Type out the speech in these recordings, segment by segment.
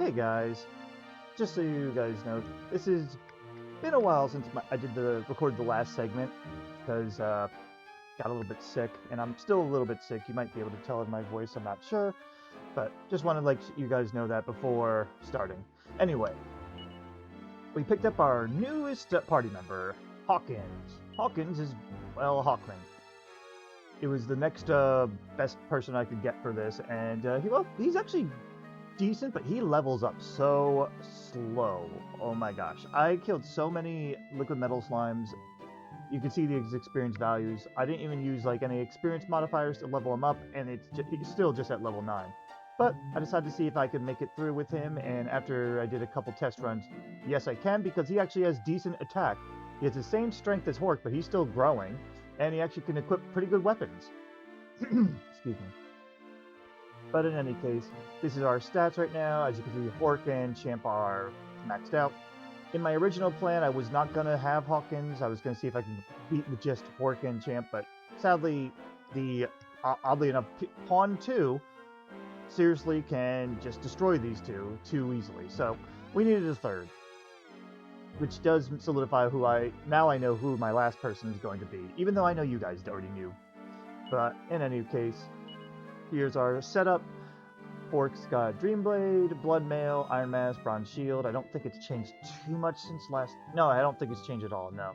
Hey guys, just so you guys know, this has been a while since I recorded the last segment because got a little bit sick, and I'm still a little bit sick. You might be able to tell in my voice, I'm not sure, but just wanted to let you guys know that before starting. Anyway, we picked up our newest party member, Hawkins. Hawkins is, well, Hawkman. It was the next best person I could get for this, and he's actually decent, but he levels up so slow. Oh my gosh, I killed so many liquid metal slimes. You can see the experience values. I didn't even use like any experience modifiers to level him up, and he's still just at level 9. But I decided to see if I could make it through with him, and after I did a couple test runs, yes I can, because he actually has decent attack. He has the same strength as Hork, but he's still growing, and he actually can equip pretty good weapons. Excuse me. But in any case, this is our stats right now. As you can see, Hork and Champ are maxed out. In my original plan, I was not going to have Hawkins. I was going to see if I could beat with just Hork and Champ, but sadly, oddly enough, Pawn 2 seriously can just destroy these two too easily. So we needed a third, which does solidify now I know who my last person is going to be, even though I know you guys already knew. But in any case, here's our setup. Hork's got Dreamblade, Bloodmail, Iron Mask, Bronze Shield. I don't think it's changed too much since last... No, I don't think it's changed at all, no.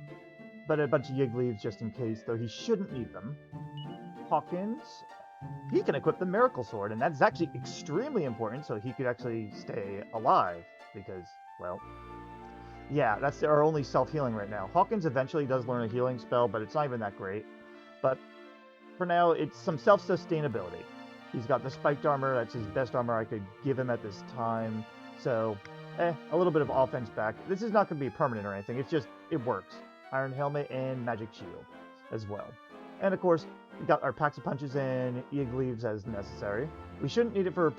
But a bunch of Yig Leaves just in case, though he shouldn't need them. Hawkins, he can equip the Miracle Sword, and that's actually extremely important, so he could actually stay alive. Because, well... yeah, that's our only self-healing right now. Hawkins eventually does learn a healing spell, but it's not even that great. But for now, it's some self-sustainability. He's got the spiked armor. That's his best armor I could give him at this time. So, a little bit of offense back. This is not going to be permanent or anything. It's just, it works. Iron Helmet and Magic Shield as well. And of course, we got our Packs of Punches and Yig Leaves as necessary. We shouldn't need it for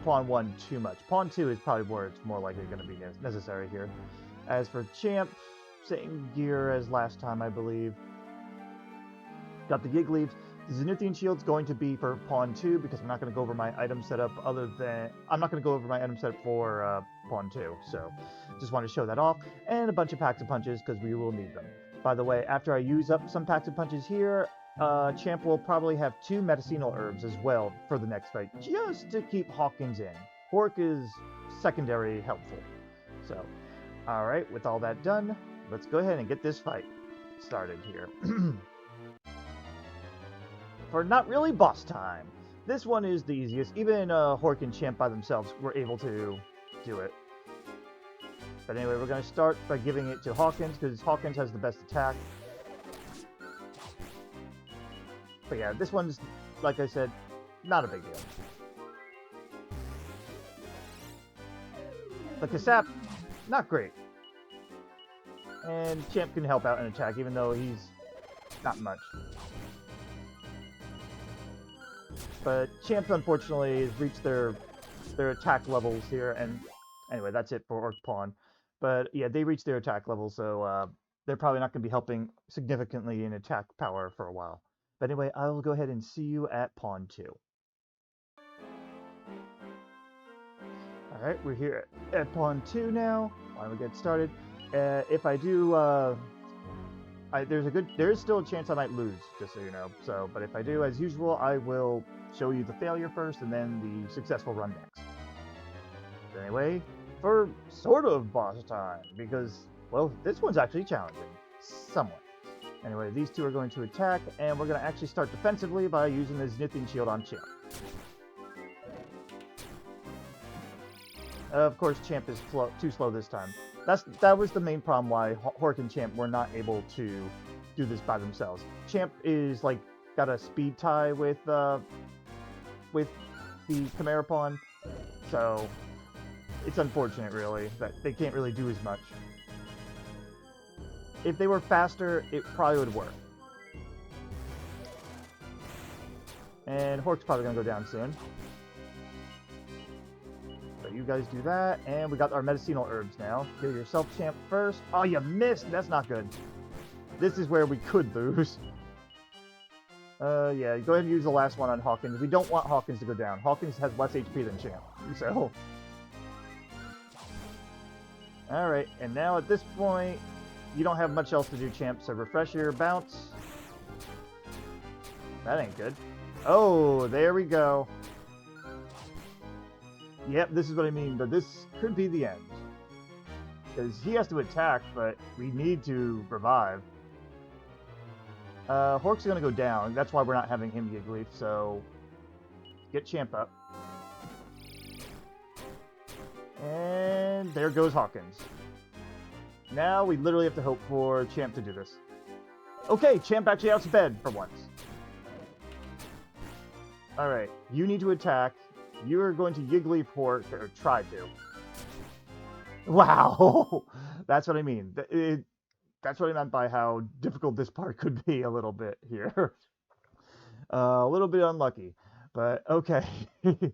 Pawn 1 too much. Pawn 2 is probably where it's more likely going to be necessary here. As for Champ, same gear as last time, I believe. Got the Yig Leaves. The Zenithian Shield's going to be for Pawn 2 because I'm not going to go over my item setup I'm not going to go over my item setup for Pawn 2, so just want to show that off. And a bunch of Packs of Punches because we will need them. By the way, after I use up some Packs of Punches here, Champ will probably have 2 medicinal herbs as well for the next fight, just to keep Hawkins in. Hork is secondary helpful. So, alright, with all that done, let's go ahead and get this fight started here. For not really boss time. This one is the easiest. Even Hork and Champ by themselves were able to do it. But anyway, we're going to start by giving it to Hawkins, because Hawkins has the best attack. But yeah, this one's, like I said, not a big deal. The Kasap, not great. And Champ can help out in attack, even though he's not much. But Champs, unfortunately, has reached their attack levels here, and anyway, that's it for Orc Pawn. But yeah, they reached their attack level, so they're probably not going to be helping significantly in attack power for a while. But anyway, I will go ahead and see you at Pawn 2. Alright, we're here at Pawn 2 now. Why don't we get started? If I do, there is still a chance I might lose, just so you know. So, but if I do, as usual, I will show you the failure first and then the successful run next. But anyway, for sort of boss time, because, well, this one's actually challenging. Somewhat. Anyway, these two are going to attack, and we're going to actually start defensively by using the Zenithian Shield on Champ. Of course, Champ is too slow this time. That was the main problem why Hork and Champ were not able to do this by themselves. Champ is like got a speed tie with the Chimera Pawn, so it's unfortunate really that they can't really do as much. If they were faster, it probably would work. And Hork's probably gonna go down soon. So you guys do that, and we got our medicinal herbs now. Heal yourself, Champ, first. Oh, you missed! That's not good. This is where we could lose. Yeah, go ahead and use the last one on Hawkins. We don't want Hawkins to go down. Hawkins has less HP than Champ, so... Alright, and now at this point, you don't have much else to do, champ, so refresh your bounce. That ain't good. Oh, there we go. Yep, this is what I mean, but this could be the end. Because he has to attack, but we need to revive. Hork's gonna go down. That's why we're not having him Yigglyf, so get Champ up. And there goes Hawkins. Now we literally have to hope for Champ to do this. Okay, Champ actually out of bed for once. Alright, you need to attack. You are going to Yigglyf Hork, or try to. Wow! That's what I mean. That's what I meant by how difficult this part could be a little bit here. A little bit unlucky, but okay. With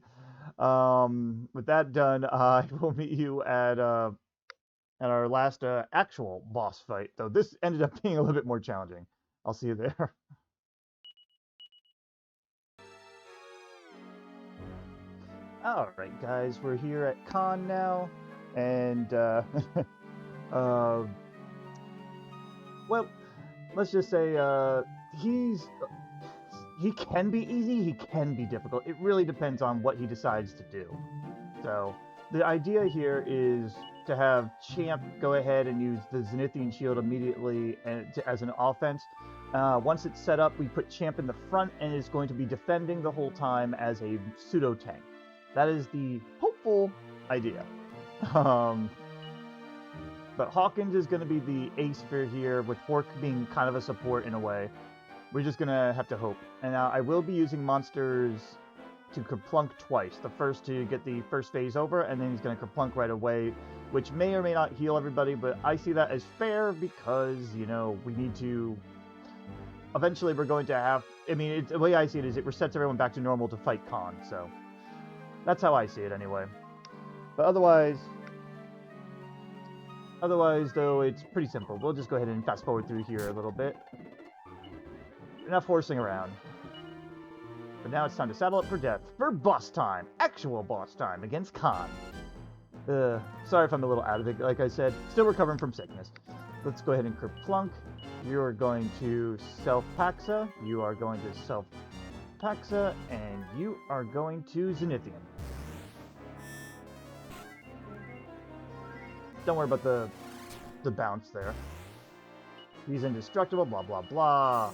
that done, I will meet you at our last actual boss fight. Though this ended up being a little bit more challenging. I'll see you there. Alright guys, we're here at Kon now, and well, let's just say he can be easy, he can be difficult. It really depends on what he decides to do. So the idea here is to have Champ go ahead and use the Zenithian shield immediately as an offense. Once it's set up, we put Champ in the front and is going to be defending the whole time as a pseudo tank. That is the hopeful idea. But Hawkins is going to be the ace for here, with Hork being kind of a support in a way. We're just going to have to hope. And now I will be using monsters to Kerplunk twice. The first to get the first phase over, and then he's going to Kerplunk right away, which may or may not heal everybody, but I see that as fair because, you know, we need to... Eventually we're going to have... I mean, the way I see it is it resets everyone back to normal to fight Kon, so... That's how I see it anyway. But otherwise, though, it's pretty simple. We'll just go ahead and fast forward through here a little bit. Enough horsing around. But now it's time to saddle up for death. For boss time! Actual boss time against Kon. Sorry if I'm a little out of it, like I said. Still recovering from sickness. Let's go ahead and Kerplunk. You are going to self-paxa'd. You are going to self-paxa'd. And you are going to zenithian. Don't worry about the bounce there. He's indestructible, blah, blah, blah.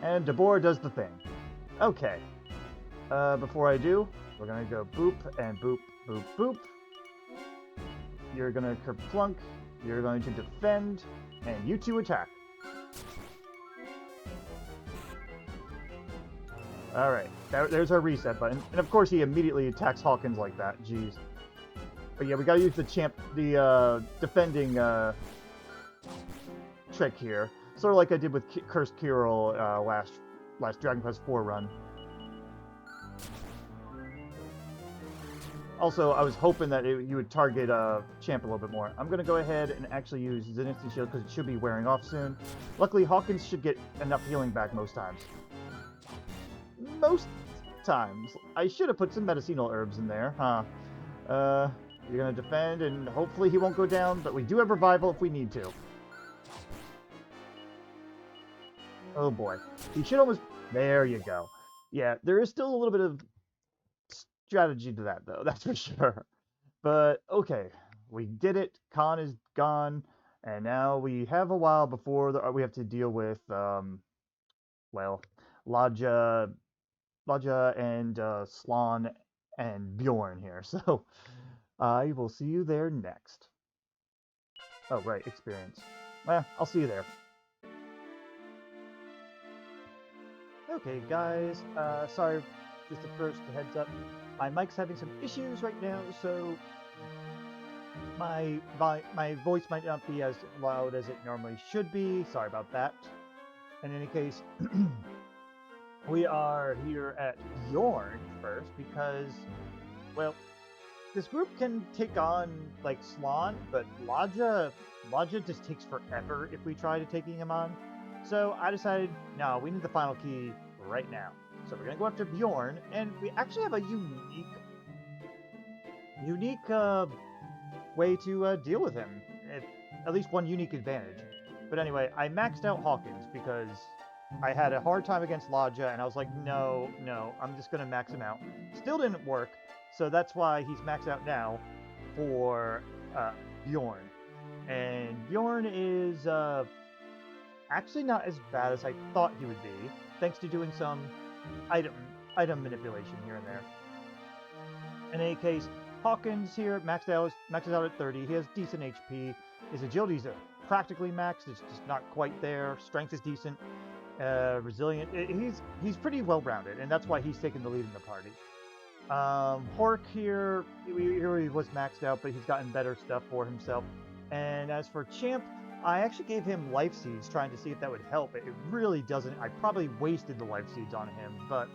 And Dabor does the thing. Okay. Before I do, we're going to go boop and boop, boop, boop. You're going to Kerplunk. You're going to defend. And you two attack. Alright. There's our reset button. And of course he immediately attacks Hawkins like that. Jeez. But yeah, we gotta use the defending trick here. Sort of like I did with Cursed Kirill last Dragon Quest IV run. Also, I was hoping that you would target Champ a little bit more. I'm gonna go ahead and actually use Zenithian Shield because it should be wearing off soon. Luckily, Hawkins should get enough healing back most times. Most times. I should have put some medicinal herbs in there, huh? You're going to defend, and hopefully he won't go down, but we do have revival if we need to. Oh boy. He should almost... There you go. Yeah, there is still a little bit of strategy to that, though, that's for sure. But, okay. We did it. Kon is gone. And now we have a while before we have to deal with, well, Ladja and Slon and Bjorn here, so... I will see you there next. Oh, right, experience. Well, I'll see you there. Okay, guys, sorry, just a first heads up. My mic's having some issues right now, so my voice might not be as loud as it normally should be. Sorry about that. In any case, we are here at Bjorn first because, well, this group can take on, like, Slon, but Ladja just takes forever if we try to taking him on. So I decided, no, we need the final key right now. So we're going to go after Bjorn, and we actually have a unique way to deal with him. At least one unique advantage. But anyway, I maxed out Hawkins because I had a hard time against Ladja, and I was like, no, I'm just going to max him out. Still didn't work, so that's why he's maxed out now for Bjorn. And Bjorn is actually not as bad as I thought he would be, thanks to doing some item manipulation here and there. In any case, Hawkins here maxes out at 30. He has decent HP. His agility's practically maxed. It's just not quite there. Strength is decent. Resilient. He's pretty well-rounded, and that's why he's taking the lead in the party. Hork here, he was maxed out, but he's gotten better stuff for himself. And as for Champ, I actually gave him life seeds, trying to see if that would help. It really doesn't. I probably wasted the life seeds on him, but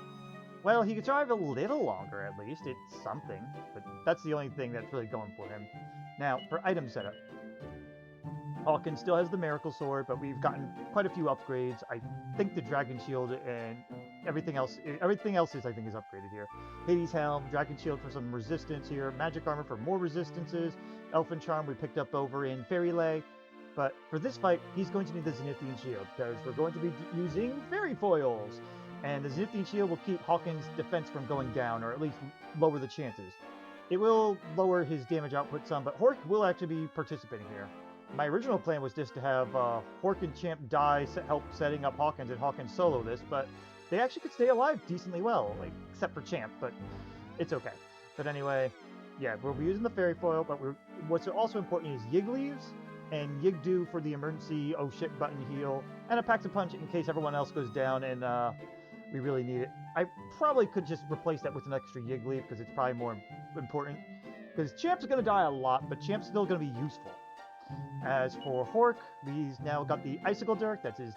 well, he could survive a little longer at least. It's something, but that's the only thing that's really going for him. Now, for item setup. Hawkins still has the Miracle Sword, but we've gotten quite a few upgrades. I think the Dragon Shield and everything else is, I think, is upgraded here. Hades Helm, Dragon Shield for some resistance here, Magic Armor for more resistances, Elfin Charm we picked up over in Fairy Lay. But for this fight, he's going to need the Zenithian Shield, because we're going to be using Fairy Foils. And the Zenithian Shield will keep Hawkins' defense from going down, or at least lower the chances. It will lower his damage output some, but Hork will actually be participating here. My original plan was just to have Hork and Champ die, help setting up Hawkins, and Hawkins solo this, but they actually could stay alive decently well, like, except for Champ, but it's okay. But anyway, yeah, we'll be using the Fairy Foil, but what's also important is Yig Leaves, and Yigdu for the emergency oh shit button heal, and a paxa'd punch in case everyone else goes down and we really need it. I probably could just replace that with an extra Yig Leaf because it's probably more important. Because Champ's going to die a lot, but Champ's still going to be useful. As for Hork, he's now got the Icicle Dirk. That's his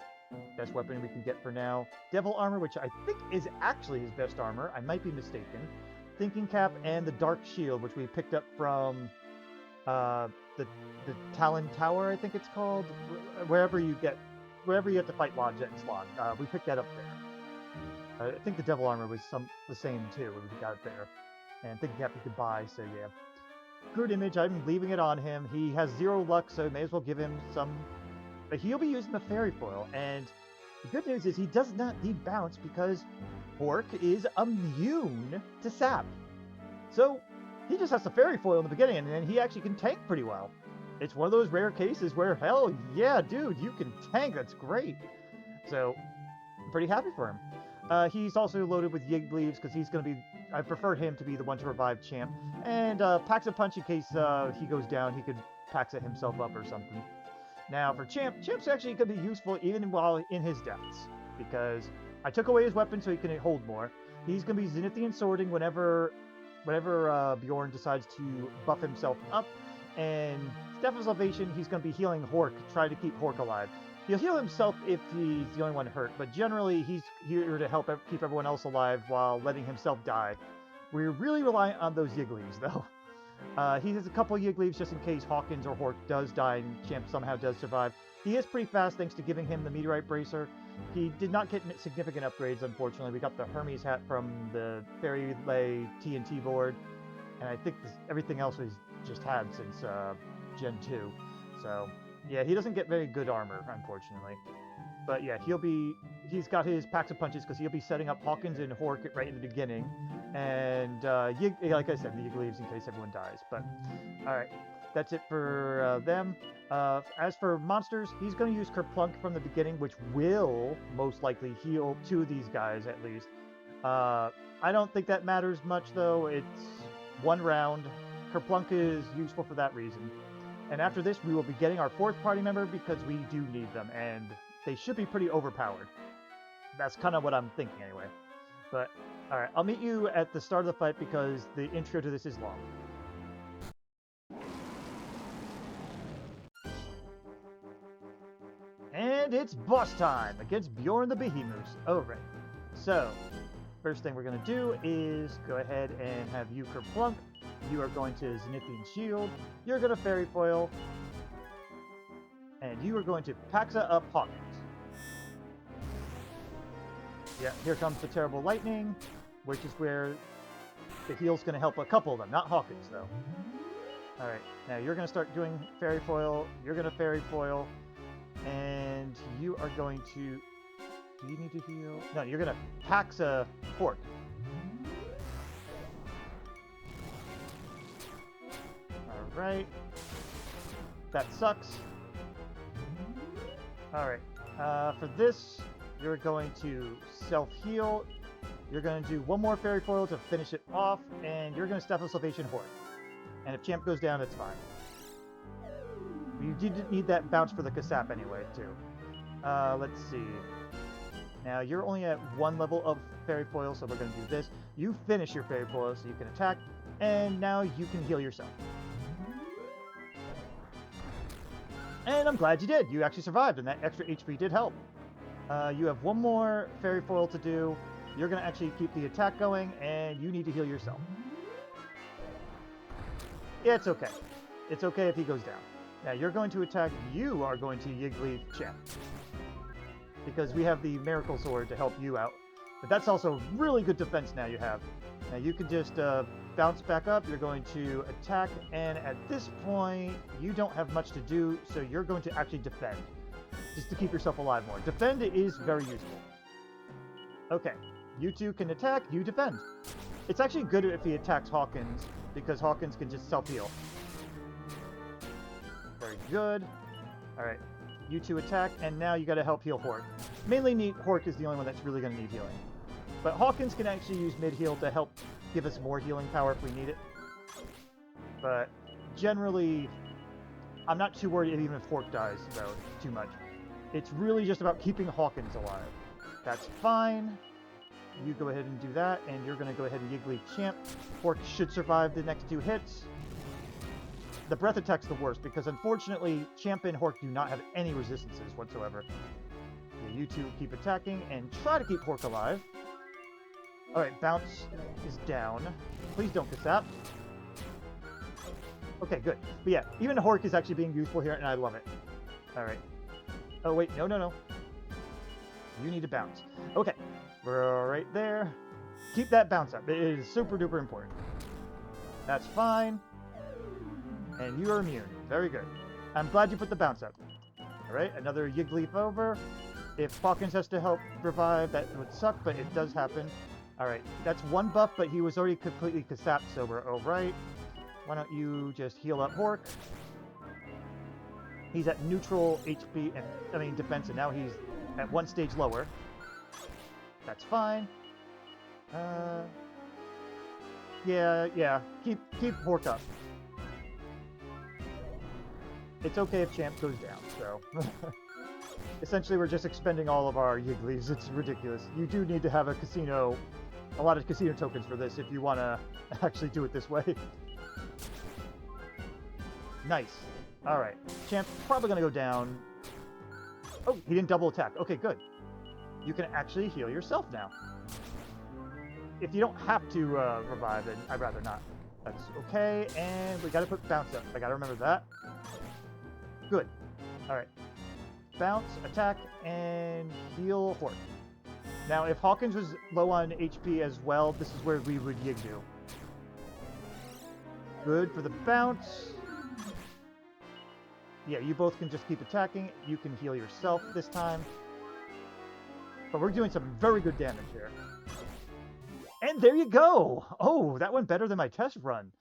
best weapon we can get for now. Devil Armor, which I think is actually his best armor. I might be mistaken. Thinking Cap and the Dark Shield, which we picked up from the Talon Tower, I think it's called. Wherever you have to fight Ladja and Slog. We picked that up there. I think the Devil Armor was the same too. We got it there. And Thinking Cap you could buy, so yeah. Good Image, I'm leaving it on him. He has 0 luck, so may as well give him some. But he'll be using the Fairy Foil, and the good news is he does not need Bounce because Hork is immune to Sap. So he just has the Fairy Foil in the beginning, and then he actually can tank pretty well. It's one of those rare cases where, hell yeah, dude, you can tank. That's great. So I'm pretty happy for him. He's also loaded with Yig Leaves because he's going to be... I prefer him to be the one to revive Champ. And paxa'd punch in case he goes down. He could paxa'd himself up or something. Now for Champ, Champ's actually going to be useful even while in his deaths. Because I took away his weapon so he can hold more. He's going to be Zenithian Swording whenever Bjorn decides to buff himself up. And Staff of Salvation, he's going to be healing Hork, trying to keep Hork alive. He'll heal himself if he's the only one hurt, but generally he's here to help keep everyone else alive while letting himself die. We're really reliant on those Yig Leaves, though. He has a couple Yig Leaves just in case Hawkins or Hork does die and Champ somehow does survive. He is pretty fast thanks to giving him the Meteorite Bracer. He did not get significant upgrades, unfortunately. We got the Hermes hat from the Fairy Lay TNT board, and I think everything else we've just had since Gen 2. So... yeah, he doesn't get very good armor, unfortunately. But yeah, he's got his paxa'd punches because he'll be setting up Hawkins and Hork right in the beginning. And like I said, the Yig Leaves in case everyone dies. But, alright, that's it for them. As for monsters, he's going to use Kerplunk from the beginning, which will most likely heal 2 of these guys at least. I don't think that matters much, though. It's 1 round. Kerplunk is useful for that reason. And after this, we will be getting our 4th party member because we do need them, and they should be pretty overpowered. That's kind of what I'm thinking anyway. But, alright, I'll meet you at the start of the fight because the intro to this is long. And it's boss time against Bjorn the Behemoth. Alright, so, first thing we're going to do is go ahead and have you Kerplunk. You are going to Zenithian Shield, you're going to Fairy Foil, and you are going to paxa'd up Hawkins. Yeah, here comes the Terrible Lightning, which is where the heal's going to help a couple of them, not Hawkins, though. Alright, now you're going to start doing fairy foil, you're going to fairy foil, and you are going to... Do you need to heal? No, you're going to paxa'd Hork. Alright. That sucks. Alright, for this, you're going to self-heal. You're going to do one more fairy foil to finish it off, and you're going to Staff of Salvation Hork. And if Champ goes down, it's fine. You didn't need that bounce for the Kasap anyway, too. Let's see. Now, you're only at one level of fairy foil, so we're going to do this. You finish your fairy foil so you can attack, and now you can heal yourself. And I'm glad you did. You actually survived, and that extra HP did help. You have one more fairy foil to do. You're going to actually keep the attack going, and you need to heal yourself. Yeah, it's okay. It's okay if he goes down. Now, you're going to attack. You are going to Yiggly Champ. Because we have the Miracle Sword to help you out. But that's also really good defense now you have. Now, you can just bounce back up. You're going to attack. And at this point, you don't have much to do. So you're going to actually defend. Just to keep yourself alive more. Defend is very useful. Okay. You two can attack. You defend. It's actually good if he attacks Hawkins, because Hawkins can just self-heal. Very good. Alright. You two attack, and now you gotta help heal Hork. Mainly Hork is the only one that's really gonna need healing. But Hawkins can actually use mid-heal to help give us more healing power if we need it. But generally, I'm not too worried even if Hork dies, though, too much. It's really just about keeping Hawkins alive. That's fine. You go ahead and do that, and you're going to go ahead and Yiggly Champ. Hork should survive the next 2 hits. The breath attack's the worst, because unfortunately, Champ and Hork do not have any resistances whatsoever. Yeah, you two keep attacking, and try to keep Hork alive. Alright, bounce is down. Please don't Kasap. Okay, good. But yeah, even Hork is actually being useful here, and I love it. Alright. Oh, wait, no. You need to bounce. Okay. We're right there. Keep that bounce up. It is super duper important. That's fine. And you are immune. Very good. I'm glad you put the bounce up. Alright, another Yiggly over. If Hawkins has to help revive, that would suck, but it does happen. Alright, that's 1 buff, but he was already completely Kasap sober. Alright. Why don't you just heal up Hork? He's at neutral HP, and defense, and now he's at 1 stage lower. That's fine. Yeah. Keep Hork up. It's okay if Champ goes down, so... Essentially, we're just expending all of our Yigglies. It's ridiculous. You do need to have a lot of casino tokens for this if you want to actually do it this way. Nice. Alright. Champ's probably going to go down. Oh, he didn't double attack. Okay, good. You can actually heal yourself now. If you don't have to revive, then I'd rather not. That's okay, and we gotta put bounce up. I gotta remember that. Good. Alright. Bounce, attack, and heal Hork. Now, if Hawkins was low on HP as well, this is where we would Yigdu. Good for the bounce. Yeah, you both can just keep attacking. You can heal yourself this time. But we're doing some very good damage here. And there you go! Oh, that went better than my test run.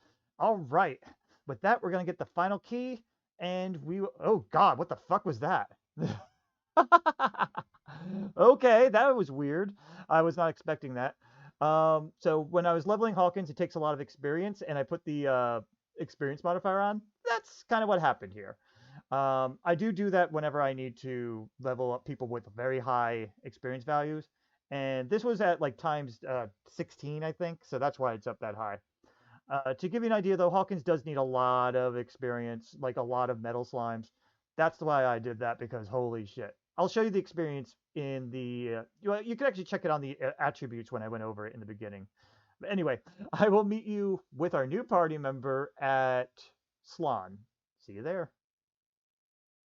Alright. With that, we're going to get the final key. And we... Oh, God, what the fuck was that? Okay, that was weird. I was not expecting that. So when I was leveling Hawkins, it takes a lot of experience. And I put the experience modifier on. That's kind of what happened here. I do that whenever I need to level up people with very high experience values. And this was at like times 16, I think. So that's why it's up that high. To give you an idea, though, Hawkins does need a lot of experience, like a lot of metal slimes. That's why I did that, because holy shit. I'll show you the experience in the... you can actually check it on the attributes when I went over it in the beginning. But anyway, I will meet you with our new party member at Slon. See you there.